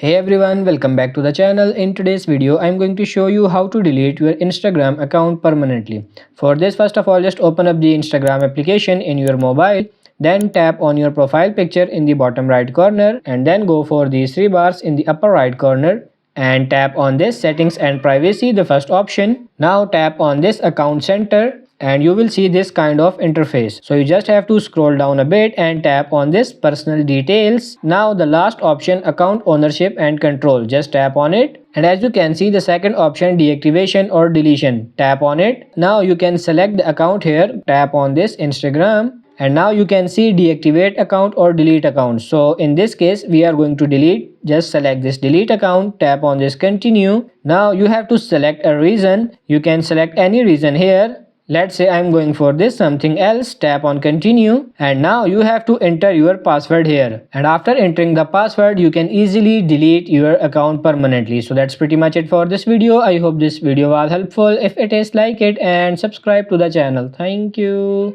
Hey everyone, welcome back to the channel. In today's video, I'm going to show you how to delete your Instagram account permanently. For this, first of all, just open up the Instagram application in your mobile. Then tap on your profile picture in the bottom right corner and then go for these three bars in the upper right corner and tap on this settings and privacy, the first option. Now tap on this account center and you will see this kind of interface. So you just have to scroll down a bit and tap on this personal details. Now the last option, account ownership and control, just tap on it. And as you can see, the second option, deactivation or deletion, tap on it. Now you can select the account here, tap on this Instagram. And now you can see deactivate account or delete account. So in this case we are going to delete. Just select this delete account, tap on this continue. Now you have to select a reason. You can select any reason here. Let's say I'm going for this something else, tap on continue, and now you have to enter your password here. And after entering the password, you can easily delete your account permanently. So that's pretty much it for this video. I hope this video was helpful. If it is, like it and subscribe to the channel. Thank you.